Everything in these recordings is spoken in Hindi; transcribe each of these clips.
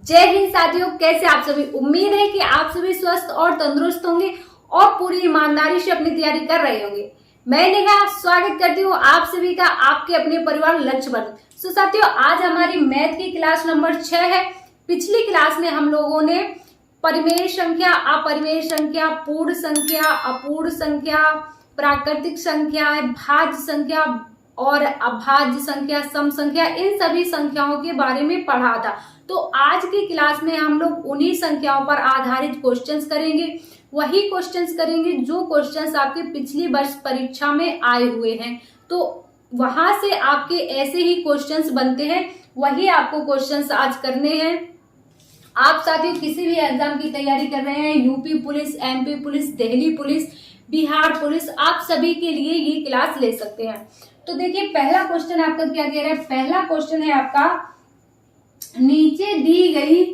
जय हिंद साथियों, कैसे आप सभी। उम्मीद है कि आप सभी स्वस्थ और तंदुरुस्त होंगे और पूरी ईमानदारी से अपनी तैयारी कर रहे होंगे। मैं नेहा स्वागत करती हूँ आप सभी का आपके अपने परिवार लक्ष्य पर। तो साथियों, आज हमारी मैथ की क्लास नंबर 6 है। पिछली क्लास में हम लोगों ने परिमेय संख्या, अपरिमेय संख्या, पूर्ण संख्या, अपूर्ण संख्या, प्राकृतिक संख्या, भाज्य संख्या और अभाज्य संख्या, सम संख्या, इन सभी संख्याओं के बारे में पढ़ा था। तो आज की क्लास में हम लोग उन्हीं संख्याओं पर आधारित क्वेश्चंस करेंगे। वही क्वेश्चंस करेंगे जो क्वेश्चंस आपके पिछली वर्ष परीक्षा में आए हुए हैं। तो वहां से आपके ऐसे ही क्वेश्चंस बनते हैं, वही आपको क्वेश्चंस आज करने हैं। आप साथियों किसी भी एग्जाम की तैयारी कर रहे हैं, UP police, MP police, Delhi police, Bihar police, आप सभी के लिए ये क्लास ले सकते हैं। तो देखिए, पहला क्वेश्चन आपका क्या कह रहा है। पहला क्वेश्चन है आपका, नीचे दी गई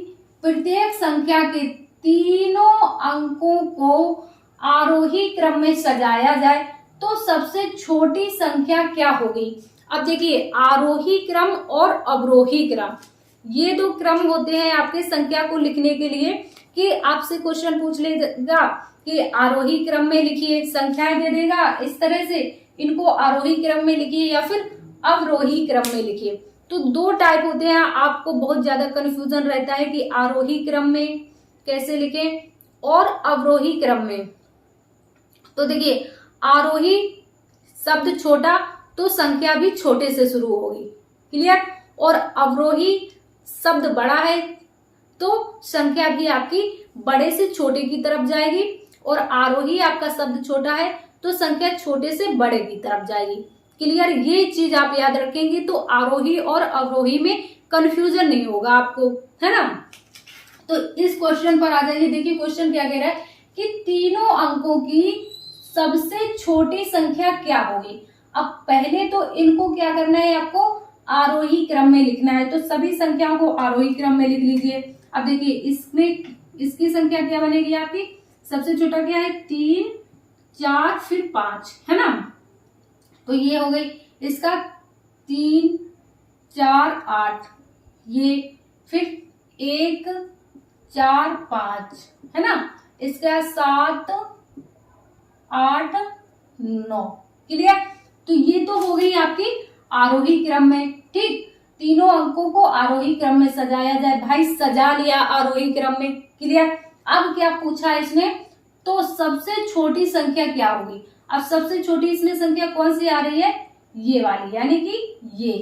प्रत्येक संख्या के तीनों अंकों को आरोही क्रम में सजाया जाए तो सबसे छोटी संख्या क्या होगी। अब देखिए, आरोही क्रम और अवरोही क्रम, ये दो क्रम होते हैं आपके संख्या को लिखने के लिए। कि आपसे क्वेश्चन पूछ लेगा कि आरोही क्रम में लिखिए, संख्याएं दे देगा इस तरह से, इनको आरोही क्रम में लिखिए या फिर अवरोही क्रम में लिखिए। तो दो टाइप होते हैं, आपको बहुत ज्यादा कंफ्यूजन रहता है कि आरोही क्रम में कैसे लिखें और अवरोही क्रम में। तो देखिए, आरोही शब्द छोटा तो संख्या भी छोटे से शुरू होगी, क्लियर। और अवरोही शब्द बड़ा है तो संख्या भी आपकी बड़े से छोटे की तरफ जाएगी। और आरोही आपका शब्द छोटा है तो संख्या छोटे से बड़े की तरफ जाएगी, क्लियर। ये चीज आप याद रखेंगे तो आरोही और अवरोही में कंफ्यूजन नहीं होगा आपको, है ना। तो इस क्वेश्चन पर आ जाइए। देखिए क्वेश्चन क्या कह रहा है कि तीनों अंकों की सबसे छोटी संख्या क्या होगी। अब पहले तो इनको क्या करना है, आपको आरोही क्रम में लिखना है। तो सभी संख्याओं को आरोही क्रम में लिख लीजिए। अब देखिए, इसमें इसकी संख्या क्या बनेगी आपकी, सबसे छोटा क्या है, 3, 4 फिर 5, है ना। तो ये हो गई इसका 3, 4, 8, ये फिर 1, 4, 5, है ना। इसका 7, 8, 9, क्लियर। तो ये तो हो गई आपकी आरोही क्रम में, ठीक। तीनों अंकों को आरोही क्रम में सजाया जाए, भाई सजा लिया आरोही क्रम में, क्लियर। अब क्या पूछा है इसने, तो सबसे छोटी संख्या क्या होगी। अब सबसे छोटी इसमें संख्या कौन सी आ रही है, ये वाली, यानी कि ये।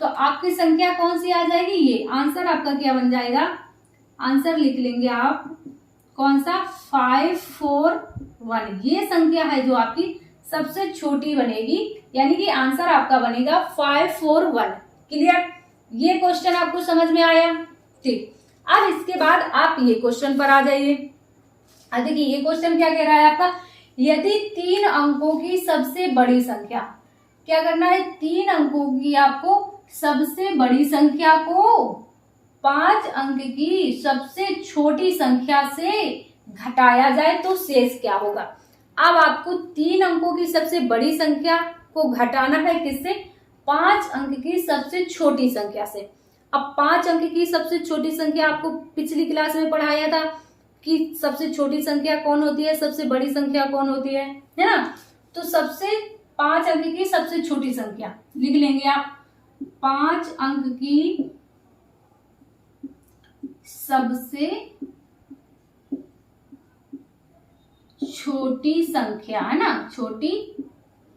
तो आपकी संख्या कौन सी आ जाएगी, ये। आंसर आपका क्या बन जाएगा, आंसर लिख लेंगे आप, कौन सा, 5, 4, 1। ये संख्या है जो आपकी सबसे छोटी बनेगी, यानी कि आंसर आपका बनेगा 5, 4, 1, क्लियर। ये क्वेश्चन आपको समझ में आया, ठीक। अब इसके बाद आप ये क्वेश्चन पर आ जाइए। अब देखिए, ये क्वेश्चन क्या कह रहा है आपका, यदि 3 अंकों की सबसे बड़ी संख्या, क्या करना है, 3 अंकों की आपको सबसे बड़ी संख्या को 5 अंक की सबसे छोटी संख्या से घटाया जाए तो शेष क्या होगा। अब आपको 3 अंकों की सबसे बड़ी संख्या को घटाना है किससे, 5 अंक की सबसे छोटी संख्या से। अब 5 अंक की सबसे छोटी संख्या आपको पिछली क्लास में पढ़ाया था कि सबसे छोटी संख्या कौन होती है, सबसे बड़ी संख्या कौन होती है ना। तो सबसे 5 अंक की सबसे छोटी संख्या लिख लेंगे आप, 5 अंक की सबसे छोटी संख्या, है ना, छोटी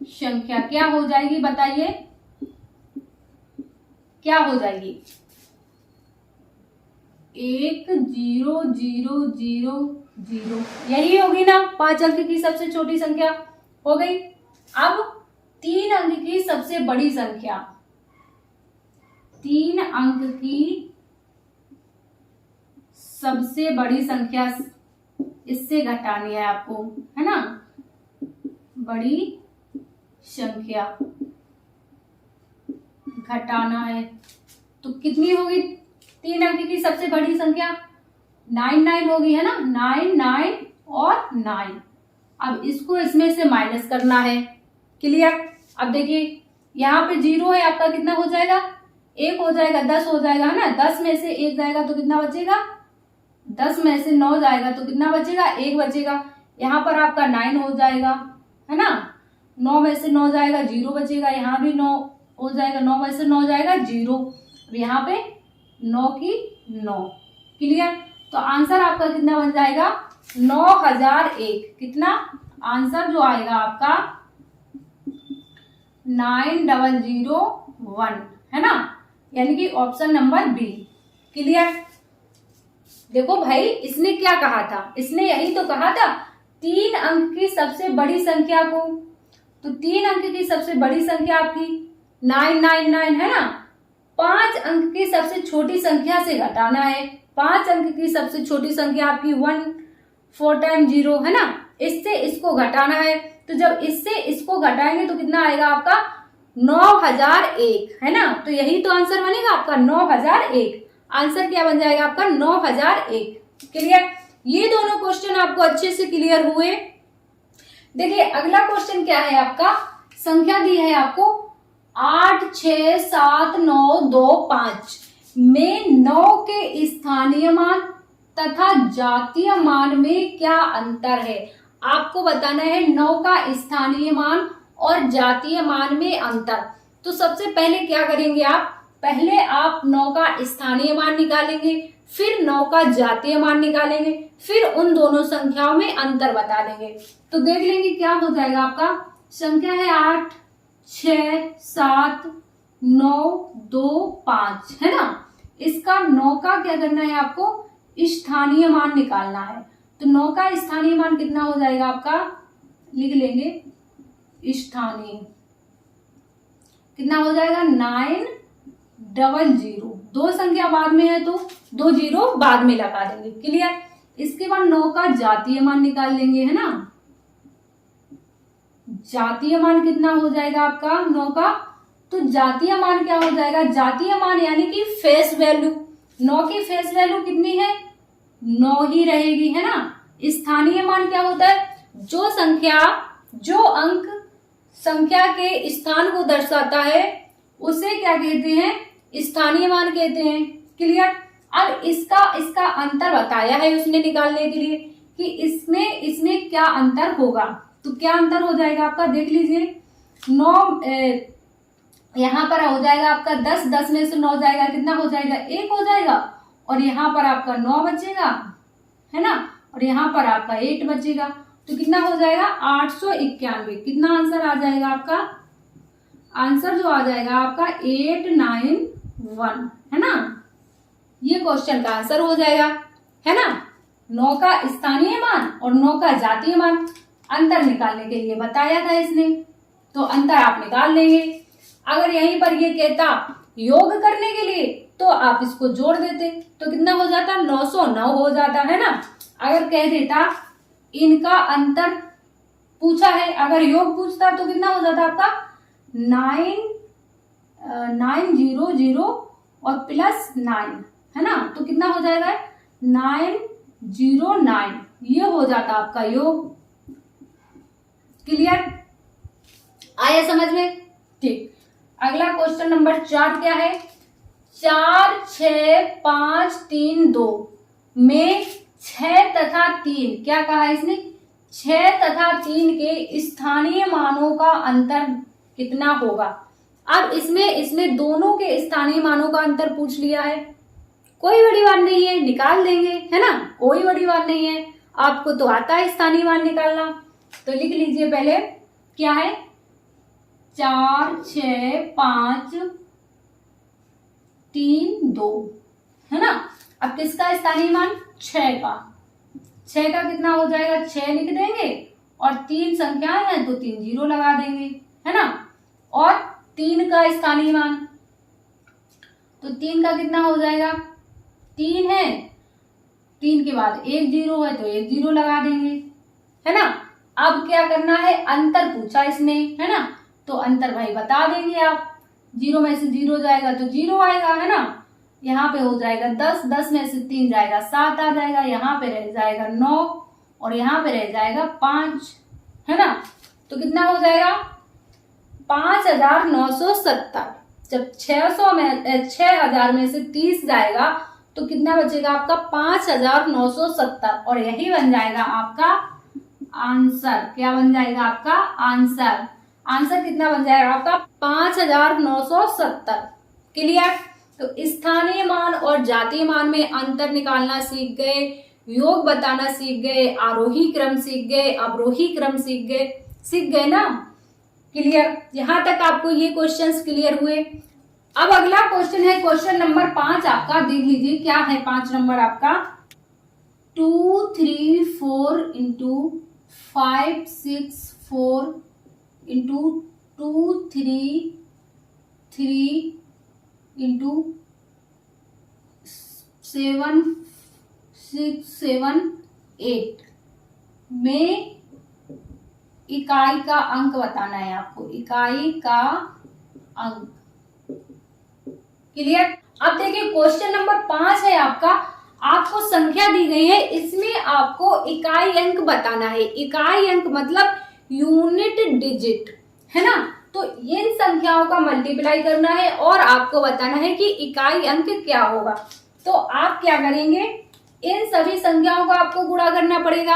संख्या क्या हो जाएगी, बताइए क्या हो जाएगी, 1, 0, 0, 0, 0, यही होगी ना 5 अंक की सबसे छोटी संख्या, हो गई। अब 3 अंक की सबसे बड़ी संख्या, 3 अंक की सबसे बड़ी संख्या इससे घटानी है आपको, है ना, बड़ी संख्या घटाना है। तो कितनी होगी 3 अंक की सबसे बड़ी संख्या, 9, 9 होगी, है ना, 9, 9 और 9। अब इसको इसमें से माइनस करना है, क्लियर। अब देखिए, यहाँ पे 0 है, आपका कितना हो जाएगा, एक हो जाएगा 10 हो जाएगा, है ना। 10 में से 1 जाएगा तो कितना बचेगा, 10 में से 9 जाएगा तो कितना बचेगा, 1 बचेगा। यहाँ पर आपका 9 हो जाएगा, है ना। 9 में से 9 जाएगा 0 बचेगा, यहाँ भी 9 हो जाएगा, 9 में से 9 जाएगा 0, और यहाँ पे 9 की 9। क्लियर। तो आंसर आपका कितना बन जाएगा, 9001। कितना आंसर जो आएगा आपका 9001, है ना, यानी कि ऑप्शन नंबर बी। क्लियर। देखो भाई इसने क्या कहा था, इसने यही तो कहा था 3 अंक की सबसे बड़ी संख्या को, तो 3 अंक की सबसे बड़ी संख्या आपकी 999, है ना। 5 अंक की सबसे छोटी संख्या से घटाना है, 5 अंक की सबसे छोटी संख्या आपकी 1 4 टाइम 0, है ना। इससे इसको घटाना है, तो जब इससे इसको घटाएंगे तो कितना आएगा आपका 9001, है ना। तो यही तो आंसर बनेगा आपका 9001। आंसर क्या बन जाएगा आपका 9001। क्लियर। ये दोनों क्वेश्चन आपको अच्छे से क्लियर हुए। देखिए अगला क्वेश्चन क्या है आपका, संख्या दी है आपको 8 6 7 9 2 5 में 9 के स्थानीय मान तथा जातीय मान में क्या अंतर है। आपको बताना है 9 का स्थानीय मान और जातीय मान में अंतर। तो सबसे पहले क्या करेंगे आप, पहले आप 9 का स्थानीय मान निकालेंगे, फिर 9 का जातीय मान निकालेंगे, फिर उन दोनों संख्याओं में अंतर बता देंगे। तो देख लेंगे क्या हो जाएगा आपका। संख्या है 8 6 7 9 2 5, है ना। इसका 9 का क्या करना है आपको, स्थानीय मान निकालना है। तो 9 का स्थानीय मान कितना हो जाएगा आपका, लिख लेंगे स्थानीय कितना हो जाएगा 900। 2 संख्या बाद में है तो 2 0 बाद में लगा देंगे। क्लियर। इसके बाद 9 का जातीय मान निकाल लेंगे, है ना। जातीय मान कितना हो जाएगा आपका 9 का, तो जातीय मान क्या हो जाएगा, जातीय मान यानी कि फेस वैल्यू। 9 की फेस वैल्यू कितनी है, 9 ही रहेगी, है ना। स्थानीय मान क्या होता है, जो संख्या, जो अंक संख्या के स्थान को दर्शाता है उसे क्या कहते हैं, स्थानीय मान कहते हैं। क्लियर। अब इसका अंतर बताया है उसने निकालने के लिए कि इसमें क्या अंतर होगा। तो क्या अंतर हो जाएगा आपका, देख लीजिए। 9 यहाँ पर हो जाएगा आपका 10, 10 में से 9 जाएगा, कितना हो जाएगा 1 हो जाएगा, और यहाँ पर आपका 9 बचेगा, है ना, और यहाँ पर आपका 8 बचेगा। तो कितना हो जाएगा 891। कितना आंसर आ जाएगा आपका, आंसर जो आ जाएगा आपका 891, है ना। ये क्वेश्चन का आंसर हो जाएगा, है ना। 9 का स्थानीय मान और 9 का जातीय मान अंतर निकालने के लिए बताया था इसने, तो अंतर आप निकाल लेंगे। अगर यहीं पर ये कहता योग करने के लिए तो आप इसको जोड़ देते, तो कितना हो जाता 909 हो जाता, है ना। अगर कह देता इनका अंतर पूछा है, अगर योग पूछता तो कितना हो जाता आपका 900 और प्लस 9, है ना। तो कितना हो जाएगा 909, ये हो जाता आपका योग। क्लियर। आया समझ में। ठीक। अगला क्वेश्चन नंबर 4 क्या है, 4 6 5 3 2 में 6 तथा 3, क्या कहा है इसने, 6 तथा 3 के स्थानीय मानों का अंतर कितना होगा। अब इसमें दोनों के स्थानीय मानों का अंतर पूछ लिया है, कोई बड़ी बात नहीं है, निकाल देंगे, है ना, कोई बड़ी बात नहीं है, आपको तो आता है स्थानीय मान निकालना। तो लिख लीजिए पहले क्या है, 4 6 5 3 2, है ना। अब किसका स्थानीय मान, 6 का कितना हो जाएगा 6 लिख देंगे, और 3 संख्याएं हैं तो 3 0 लगा देंगे, है ना। और 3 का स्थानीय मान, तो 3 का कितना हो जाएगा, 3 है, 3 के बाद 1 0 है तो 1 0 लगा देंगे, है ना। अब क्या करना है, अंतर पूछा इसने, है ना, तो अंतर भाई बता देंगे आप। 0 में से 0 जाएगा तो 0 आएगा, है ना। यहाँ पे हो जाएगा 10, 10 में से 3 जाएगा 7 आ जाएगा, यहाँ पे रह जाएगा 9, और यहाँ पे रह जाएगा 5, है ना। तो कितना हो जाएगा 5970, जब 6,000 में से 30 जाएगा तो कितना बचेगा आपका 5,970 और यही बन जाएगा आपका आंसर। क्या बन जाएगा आपका आंसर? आंसर कितना बन जाएगा आपका 5,970। क्लियर? तो स्थानीय मान और जातीय मान में अंतर निकालना सीख गए, योग बताना सीख गए, आरोही क्रम सीख गए, अवरोही क्रम सीख गए ना। क्लियर? यहां तक आपको ये क्वेश्चंस क्लियर हुए। अब अगला क्वेश्चन है क्वेश्चन नंबर 5 आपका, देख लीजिए क्या है 5 नंबर आपका। 2 3 4 इंटू 5 6 4 इंटू 2 3 3 इंटू 7 6 7 8 में इकाई का अंक बताना है आपको, इकाई का अंक। क्लियर? अब देखिए क्वेश्चन नंबर 5 है आपका, आपको संख्या दी गई है, इसमें आपको इकाई अंक बताना है। इकाई अंक मतलब यूनिट डिजिट, है ना। तो इन संख्याओं का मल्टीप्लाई करना है और आपको बताना है कि इकाई अंक क्या होगा। तो आप क्या करेंगे, इन सभी संख्याओं का आपको गुणा करना पड़ेगा,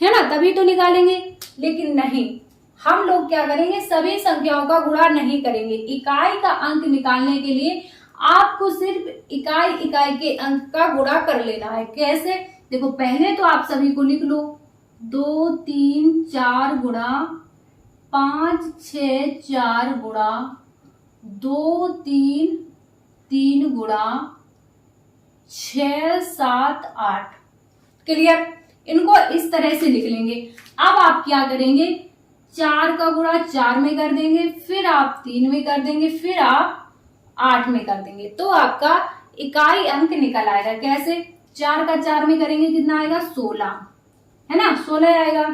है ना, तभी तो निकालेंगे। लेकिन नहीं, हम लोग क्या करेंगे, सभी संख्याओं का गुणा नहीं करेंगे। इकाई का अंक निकालने के लिए आपको सिर्फ इकाई के अंक का गुणा कर लेना है। कैसे? देखो पहले तो आप सभी को लिख लो, 2 3 4 गुणा 5 6 4 गुणा 2 3 3 गुणा 6 7 8। क्लियर? इनको इस तरह से लिख लेंगे। अब आप क्या करेंगे, 4 का गुणा 4 में कर देंगे, फिर आप 3 में कर देंगे, फिर आप 8 में कर देंगे, तो आपका इकाई अंक निकल आएगा। कैसे? 4 का 4 में करेंगे कितना आएगा 16, है ना, 16 आएगा।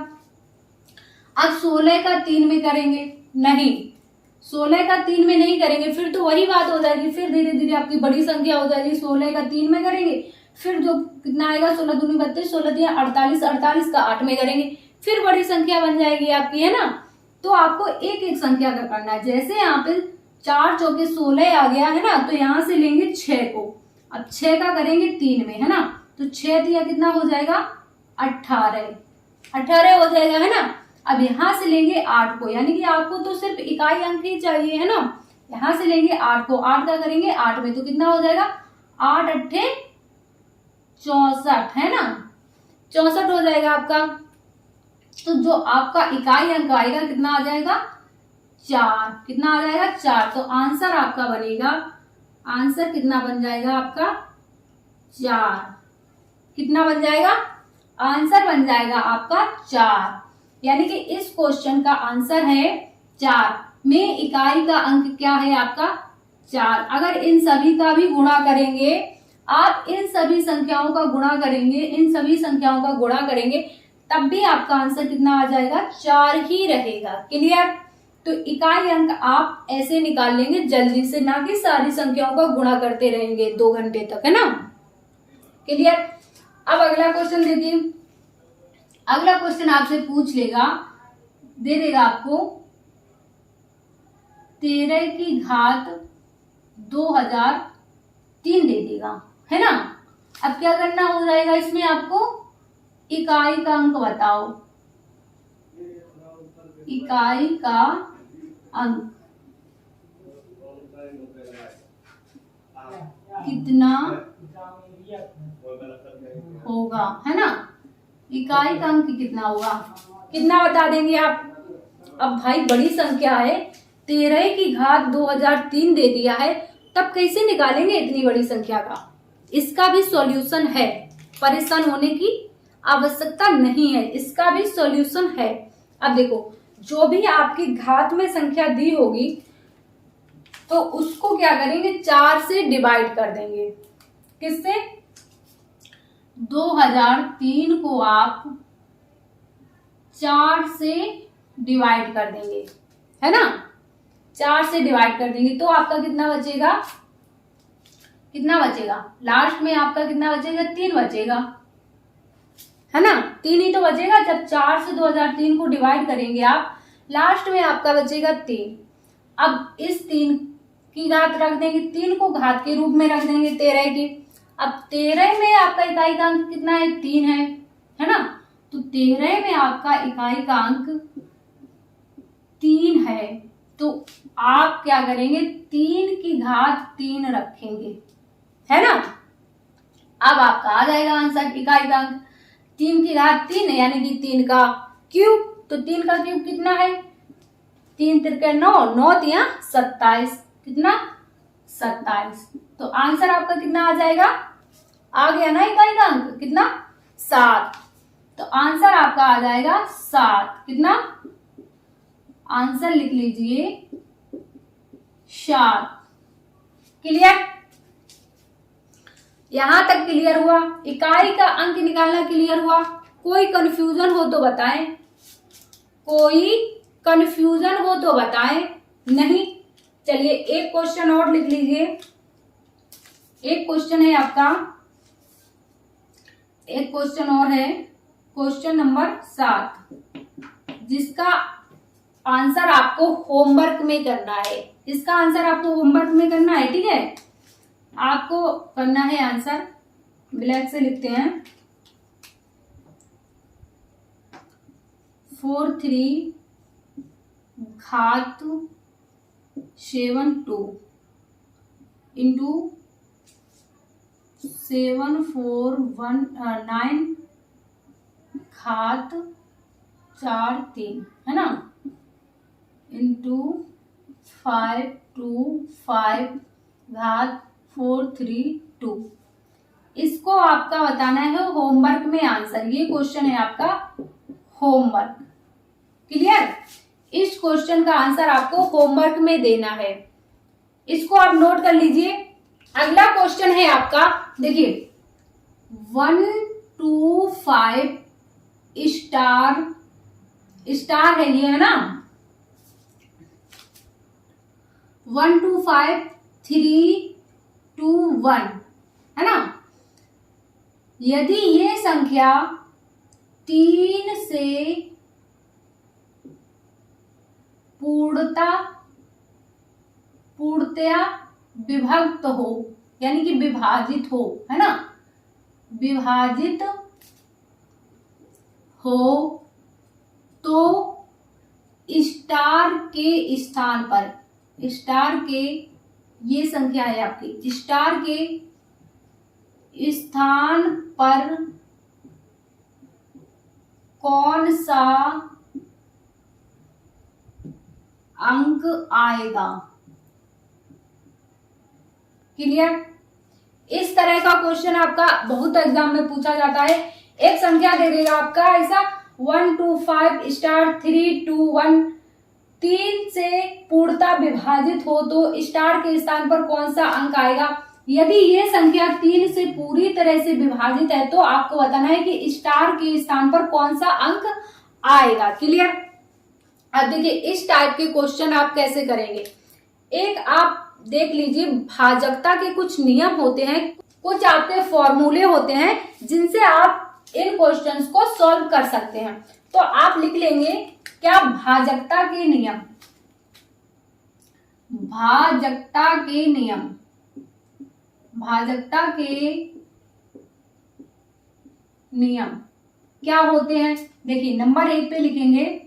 अब 16 का 3 में करेंगे, नहीं 16 का 3 में नहीं करेंगे, फिर तो वही बात हो जाएगी, फिर धीरे धीरे आपकी बड़ी संख्या हो जाएगी। 16 का 3 में करेंगे, फिर जो कितना आएगा 16 दूनी 32, 16 दिया 48, 48 का 8 में करेंगे, फिर बड़ी संख्या बन जाएगी आपकी, है ना। तो आपको एक एक संख्या का करना है। जैसे यहाँ पे 4 चौके 16 आ गया, है ना, तो यहाँ से लेंगे 6 को, अब 6 का करेंगे 3 में, है ना, तो 6 दिया कितना हो जाएगा 18 हो जाएगा, है ना। अब यहाँ से लेंगे 8 को, यानी कि आपको तो सिर्फ इकाई अंक ही चाहिए, है ना। यहाँ से लेंगे 8 को, 8 का करेंगे 8 में, तो कितना हो जाएगा 8 8 64, है ना, 64 हो जाएगा आपका। तो जो आपका इकाई अंक आएगा कितना आ जाएगा 4, कितना आ जाएगा 4। तो आंसर आपका बनेगा, आंसर कितना बन जाएगा आपका 4। कितना बन जाएगा? आंसर बन जाएगा आपका 4। यानी कि इस क्वेश्चन का आंसर है 4 में इकाई का अंक क्या है आपका 4। अगर इन सभी का भी गुणा करेंगे, आप इन सभी संख्याओं का गुणा करेंगे, इन सभी संख्याओं का गुणा करेंगे, तब भी आपका आंसर कितना आ जाएगा 4 ही रहेगा। क्लियर? तो इकाई अंक आप ऐसे निकाल लेंगे जल्दी से, ना कि सारी संख्याओं का गुणा करते रहेंगे 2 घंटे तक, है ना। क्लियर? अब अगला क्वेश्चन देखिए। अगला क्वेश्चन आपसे पूछ लेगा, दे देगा आपको 13 की घात 2003 दे देगा, है ना। अब क्या करना हो जाएगा, इसमें आपको इकाई का अंक बताओ, इकाई का अंक कितना होगा, है ना। इकाई का अंक कितना होगा, कितना बता देंगे आप। अब भाई बड़ी संख्या है, 13 की घात 2003 दे दिया है, तब कैसे निकालेंगे इतनी बड़ी संख्या का। इसका भी सॉल्यूशन है, परेशान होने की आवश्यकता नहीं है, इसका भी सॉल्यूशन है। अब देखो, जो भी आपकी घात में संख्या दी होगी तो उसको क्या करेंगे 4 से डिवाइड कर देंगे। किससे? 2003 को आप 4 से डिवाइड कर देंगे, है ना, 4 से डिवाइड कर देंगे, तो आपका कितना बचेगा, कितना बचेगा लास्ट में आपका कितना बचेगा 3 बचेगा, है ना। 3 ही तो बचेगा, जब 4 से 2003 को डिवाइड करेंगे आप, लास्ट में आपका बचेगा 3। अब इस 3 की घात रख देंगे, 3 को घात के रूप में रख देंगे 13 की। अब 13 में आपका इकाई का अंक कितना है, 3 है ना। तो 13 में आपका इकाई का अंक 3 है, तो आप क्या करेंगे, 3 की घात 3 रखेंगे, है ना। अब आपका आ जाएगा आंसर, इकाई का अंक 3 की घात 3 यानी कि 3 का क्यूब। तो 3 का क्यूब कितना है, 3 तिरके 9, 9 तिया 27, कितना 27। तो आंसर आपका कितना आ जाएगा, आ गया ना इकाई का अंक कितना 7। तो आंसर आपका आ जाएगा 7, कितना, आंसर लिख लीजिए 7। क्लियर, यहां तक क्लियर हुआ, इकाई का अंक निकालना क्लियर हुआ। कोई कंफ्यूजन हो तो बताएं, कोई कंफ्यूजन हो तो बताएं, नहीं। चलिए एक क्वेश्चन और लिख लीजिए, एक क्वेश्चन है आपका, एक क्वेश्चन और है, क्वेश्चन नंबर 7, जिसका आंसर आपको होमवर्क में करना है। इसका आंसर आपको होमवर्क में करना है, ठीक है। आपको करना है आंसर, ब्लैक से लिखते हैं 43 घात 72 इंटू 7419 घात 43, है ना, इंटू 525 घात 432। इसको आपका बताना है होमवर्क में आंसर। ये क्वेश्चन है आपका होमवर्क, क्लियर। इस क्वेश्चन का आंसर आपको होमवर्क में देना है, इसको आप नोट कर लीजिए। अगला क्वेश्चन है आपका, देखिए 125 स्टार है ये, है ना, 125321, है ना। यदि ये संख्या 3 से पूर्णतया विभक्त हो, यानी कि विभाजित हो, है ना, विभाजित हो, तो स्टार के स्थान पर, स्टार के, ये संख्या है आपकी, स्टार के स्थान पर कौन सा अंक आएगा। क्लियर, इस तरह का क्वेश्चन आपका बहुत एग्जाम में पूछा जाता है। एक संख्या दे देगा आपका ऐसा 125 स्टार 321, 3 से पूर्णतः विभाजित हो तो स्टार के स्थान पर कौन सा अंक आएगा। यदि ये संख्या 3 से पूरी तरह से विभाजित है तो आपको बताना है कि स्टार के स्थान पर कौन सा अंक आएगा। क्लियर, अब देखिए इस टाइप के क्वेश्चन आप कैसे करेंगे। एक आप देख लीजिए, भाजकता के कुछ नियम होते हैं, कुछ आपके फॉर्मूले होते हैं जिनसे आप इन क्वेश्चंस को सॉल्व कर सकते हैं। तो आप लिख लेंगे क्या, भाजकता के नियम, भाजकता के नियम, भाजकता के नियम क्या होते हैं। देखिए नंबर 1 पे लिखेंगे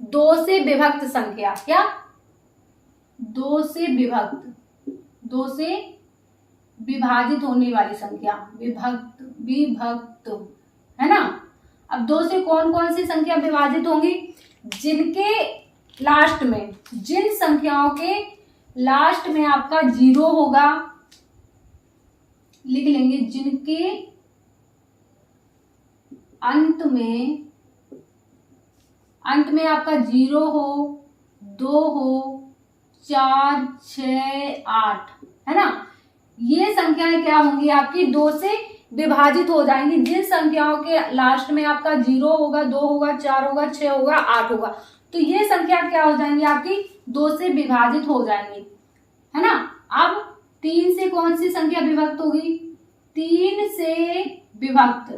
2 से विभक्त संख्या, क्या, 2 से विभक्त, 2 से विभाजित होने वाली संख्या, विभक्त, विभक्त, है ना। अब 2 से कौन कौन सी संख्या विभाजित होंगी, जिनके लास्ट में, जिन संख्याओं के लास्ट में आपका 0 होगा, लिख लेंगे, जिनके अंत में आपका 0 हो, 2 हो, 4, 6, 8, है ना। ये संख्याएं क्या होंगी आपकी 2 से विभाजित हो जाएंगी। जिन संख्याओं के लास्ट में आपका 0 होगा, 2 होगा, 4 होगा, 6 होगा, 8 होगा, तो ये संख्या क्या हो जाएंगी आपकी 2 से विभाजित हो जाएंगी, है ना। अब 3 से कौन सी संख्या विभक्त होगी, 3 से विभक्त,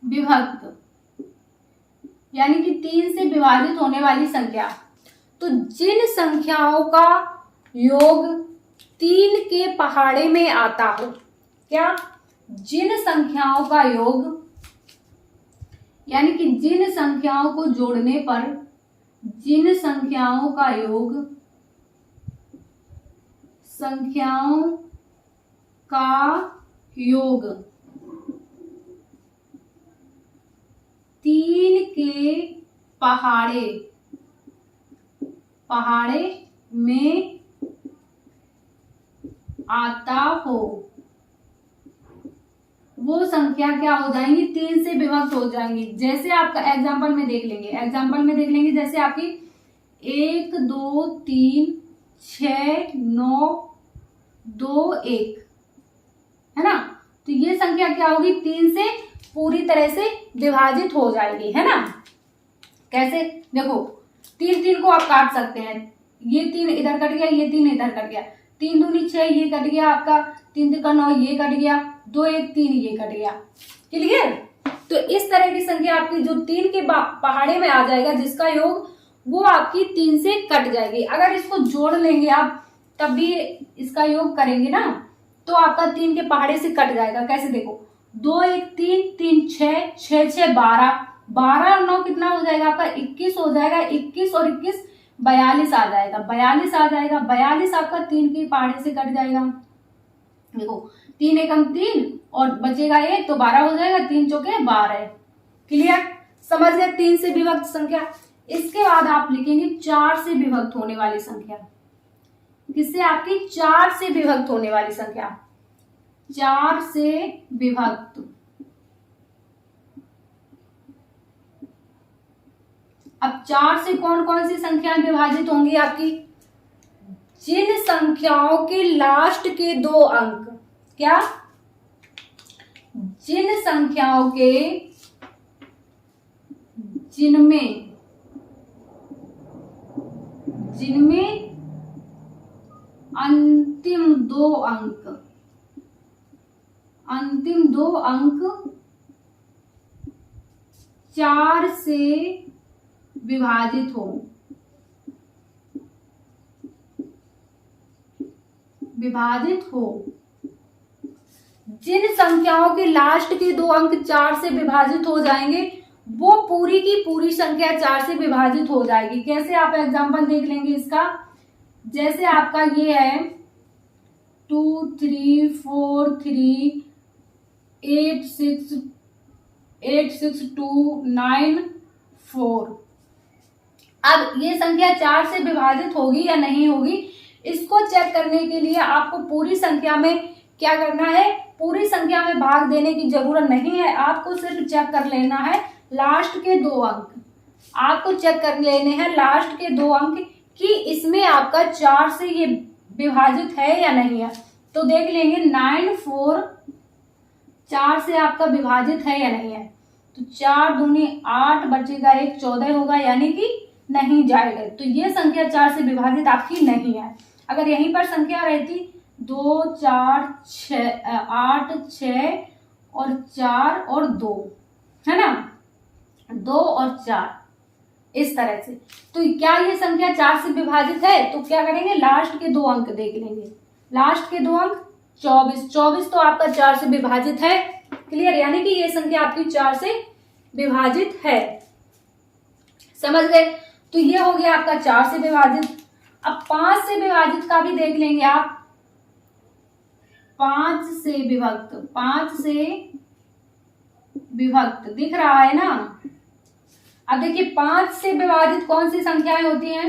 विभक्त यानी कि 3 से विभाजित होने वाली संख्या। तो जिन संख्याओं का योग 3 के पहाड़े में आता हो, क्या, जिन संख्याओं का योग यानी कि जिन संख्याओं को जोड़ने पर, जिन संख्याओं का योग, संख्याओं का योग 3 के पहाड़े में आता हो, वो संख्या क्या हो जाएंगी, 3 से विभक्त हो जाएंगी। जैसे आपका एग्जाम्पल में देख लेंगे, जैसे आपकी 1 2 3 6 9 2 1 है ना। तो ये संख्या क्या होगी, 3 से पूरी तरह से विभाजित हो जाएगी, है ना। कैसे, देखो 3 को आप काट सकते हैं, ये 3 इधर कट गया, ये 3 इधर कट गया, 3 दूनी 6 ये कट गया आपका, 3 तिका 9 ये कट गया, 2 1 3 ये कट गया। क्लियर। तो इस तरह की संख्या आपकी जो 3 के पहाड़े में आ जाएगा, जिसका योग वो आपकी 3 से कट जाएगी। अगर इसको जोड़ लेंगे आप तब भी इसका योग करेंगे ना, तो आपका 3 के पहाड़े से कट जाएगा। कैसे, देखो 2 1 3 3 6 6 6 12 12 और 9 कितना हो जाएगा आपका, 21 हो जाएगा। 21 और 21 42 आ जाएगा, 42 आ जाएगा। 42 आपका 3 के पहाड़े से कट जाएगा। देखो 3 एकम 3 और बचेगा 1 तो 12 हो जाएगा, 3 चौके 12। क्लियर, समझ गए 3 से विभक्त संख्या। इसके बाद आप लिखेंगे 4 से विभक्त होने वाली संख्या। किससे, आपकी 4 से विभक्त होने वाली संख्या, 4 से विभक्त। अब 4 से कौन कौन सी संख्याएं विभाजित होंगी आपकी, जिन संख्याओं के लास्ट के 2 अंक, क्या, जिन संख्याओं के, जिनमें अंतिम 2 अंक 4 से विभाजित हो, जिन संख्याओं के लास्ट के 2 अंक 4 से विभाजित हो जाएंगे, वो पूरी की पूरी संख्या 4 से विभाजित हो जाएगी। कैसे, आप एग्जांपल देख लेंगे इसका। जैसे आपका ये है 2 3 4 3 8 6 2 9 4। अब ये संख्या 4 से विभाजित होगी या नहीं होगी, इसको चेक करने के लिए आपको पूरी संख्या में क्या करना है, पूरी संख्या में भाग देने की जरूरत नहीं है। आपको सिर्फ चेक कर लेना है लास्ट के 2 अंक, आपको चेक कर लेने हैं लास्ट के 2 अंक कि इसमें आपका 4 से ये विभाजित है या नहीं है। तो देख लेंगे 9 4 4 से आपका विभाजित है या नहीं है। तो 4 दूनी 8 बचेगा 1 14 होगा, यानी कि नहीं जाएगा। तो ये संख्या 4 से विभाजित आपकी नहीं है। अगर यहीं पर संख्या रहती 2 4 6 8 6 और 4 और 2, है ना, 2 और 4 इस तरह से, तो क्या ये संख्या 4 से विभाजित है? तो क्या करेंगे, लास्ट के 2 अंक देख लेंगे। लास्ट के 2 अंक 24, 24 तो आपका 4 से विभाजित है। क्लियर, यानी कि ये संख्या आपकी 4 से विभाजित है। समझ गए। तो ये हो गया आपका 4 से विभाजित। अब 5 से विभाजित का भी देख लेंगे आप। 5 से विभक्त, 5 से विभक्त दिख रहा है ना। अब देखिए 5 से विभाजित कौन सी संख्याएं होती हैं,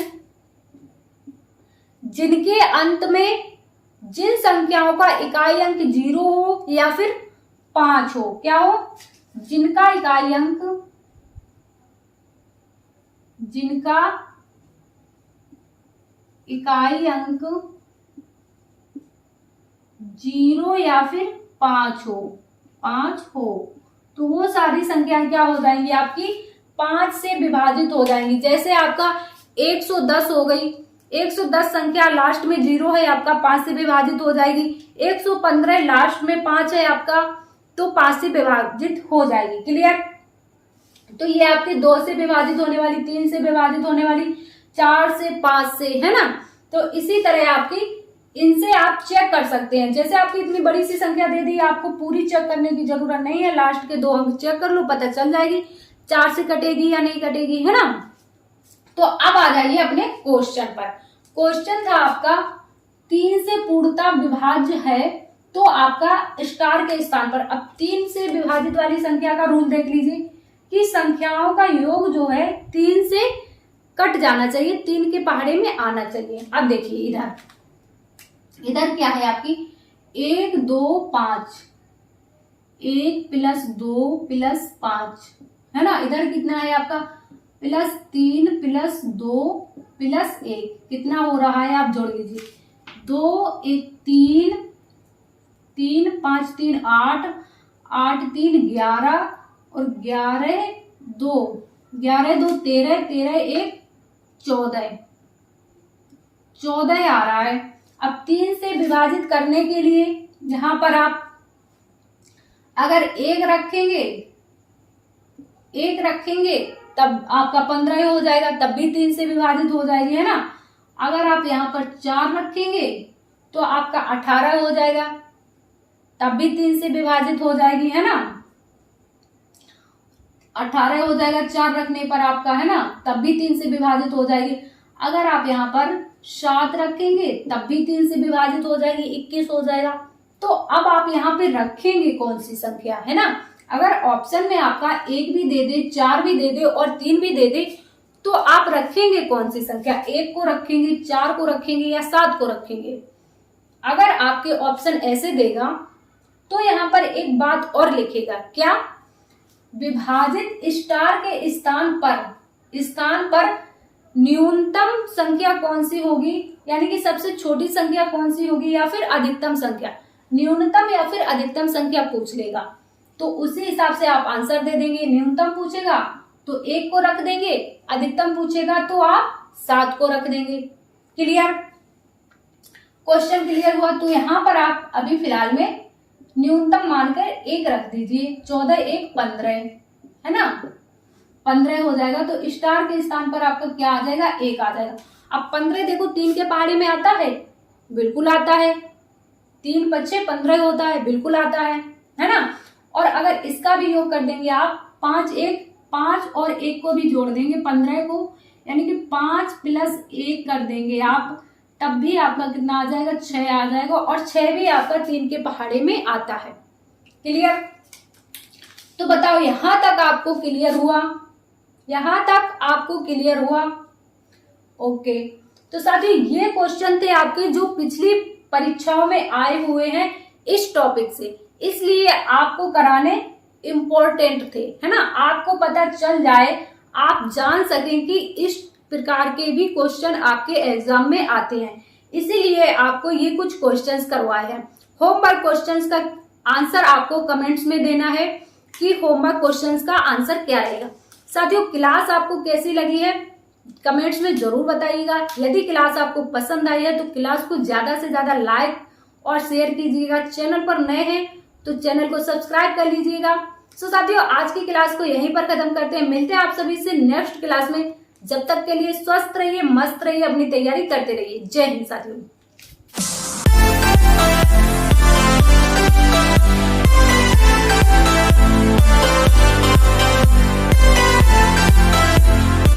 जिनके अंत में जिन संख्याओं का इकाई अंक 0 हो या फिर 5 हो। क्या हो, जिनका इकाई अंक 0 या फिर 5 हो, तो वो सारी संख्याएं क्या हो जाएंगी आपकी 5 से विभाजित हो जाएंगी। जैसे आपका 110 हो गई, 110 संख्या लास्ट में 0 है आपका, 5 से विभाजित हो जाएगी। 115 लास्ट में 5 है आपका, तो 5 से विभाजित हो जाएगी। क्लियर। तो ये आपके 2 से विभाजित होने वाली, 3 से विभाजित होने वाली, 4 से 5 से, है ना। तो इसी तरह आपकी इनसे आप चेक कर सकते हैं। जैसे आपकी इतनी बड़ी सी संख्या दे दी, आपको पूरी चेक करने की जरूरत नहीं है, लास्ट के 2 अंक चेक कर लो, पता चल जाएगी 4 से कटेगी या नहीं कटेगी, है ना। तो अब आ जाइए अपने क्वेश्चन पर। क्वेश्चन था आपका 3 से पूर्णतः विभाज्य है तो आपका स्टार के स्थान पर, अब 3 से विभाजित वाली संख्या का रूल देख लीजिए कि संख्याओं का योग जो है 3 से कट जाना चाहिए, 3 के पहाड़े में आना चाहिए। अब देखिए इधर क्या है आपकी 1 2 5, 1 + 2 + 5, है ना। इधर कितना है आपका +3 + 2 + 1, कितना हो रहा है आप जोड़ लीजिए। 2 1 3, 3 5 3 8, 8 3 11 और 11 2 13, 13 1 14, 14 आ रहा है। अब 3 से विभाजित करने के लिए यहां पर आप अगर 1 रखेंगे तब आपका 15 हो जाएगा, तब भी 3 से विभाजित हो जाएगी, है ना। अगर आप यहाँ पर 4 रखेंगे तो आपका 18 हो जाएगा, तब भी 3 से विभाजित हो जाएगी, है ना। 18 हो जाएगा 4 रखने पर आपका, है ना, तब भी 3 से विभाजित हो जाएगी। अगर आप यहाँ पर 7 रखेंगे तब भी 3 से विभाजित हो जाएगी, 21 हो जाएगा। तो अब आप यहाँ पे रखेंगे कौन सी संख्या, है ना। अगर ऑप्शन में आपका 1 भी दे दे, 4 भी दे दे और 3 भी दे दे, तो आप रखेंगे कौन सी संख्या, 1 को रखेंगे, 4 को रखेंगे या 7 को रखेंगे। अगर आपके ऑप्शन ऐसे देगा तो यहाँ पर एक बात और लिखेगा, क्या, विभाजित स्टार के स्थान पर न्यूनतम संख्या कौन सी होगी, यानी कि सबसे छोटी संख्या कौन सी होगी या फिर अधिकतम संख्या, न्यूनतम या फिर अधिकतम संख्या पूछ लेगा। तो उसी हिसाब से आप आंसर दे देंगे। न्यूनतम पूछेगा तो 1 को रख देंगे, अधिकतम पूछेगा तो आप 7 को रख देंगे। क्लियर, क्वेश्चन क्लियर हुआ। तो यहाँ पर आप अभी फिलहाल में न्यूनतम मानकर 1 रख दीजिए। 14 1 15, है ना, 15 हो जाएगा। तो स्टार के स्थान पर आपका क्या आ जाएगा, 1 आ जाएगा। अब 15 देखो 3 के पहाड़े में आता है, बिल्कुल आता है। 3 × 15 होता है, बिल्कुल आता है ना। और अगर इसका भी योग कर देंगे आप, 5 और 1 को भी जोड़ देंगे 15 को, यानी कि 5 + 1 कर देंगे आप, तब भी आपका कितना आ जाएगा, 6 आ जाएगा। और 6 भी आपका 3 के पहाड़े में आता है। क्लियर, तो बताओ यहां तक आपको क्लियर हुआ, यहां तक आपको क्लियर हुआ। ओके, तो साथियों ये क्वेश्चन थे आपके जो पिछली परीक्षाओं में आए हुए हैं इस टॉपिक से, इसलिए आपको कराने इम्पोर्टेंट थे, है ना। आपको पता चल जाए, आप जान सकें कि इस प्रकार के भी क्वेश्चन आपके एग्जाम में आते हैं, इसीलिए आपको ये कुछ क्वेश्चंस करवाए हैं। होमवर्क क्वेश्चंस का आंसर आपको कमेंट्स में देना है कि होमवर्क क्वेश्चंस का आंसर क्या रहेगा। साथियों क्लास आपको कैसी लगी है कमेंट्स में जरूर बताइएगा। यदि क्लास आपको पसंद आई है तो क्लास को ज्यादा से ज्यादा लाइक और शेयर कीजिएगा। चैनल पर नए हैं तो चैनल को सब्सक्राइब कर लीजिएगा। सो साथियों आज की क्लास को यहीं पर खत्म करते हैं। मिलते हैं आप सभी से नेक्स्ट क्लास में। जब तक के लिए स्वस्थ रहिए, मस्त रहिए, अपनी तैयारी करते रहिए। जय हिंद साथियों।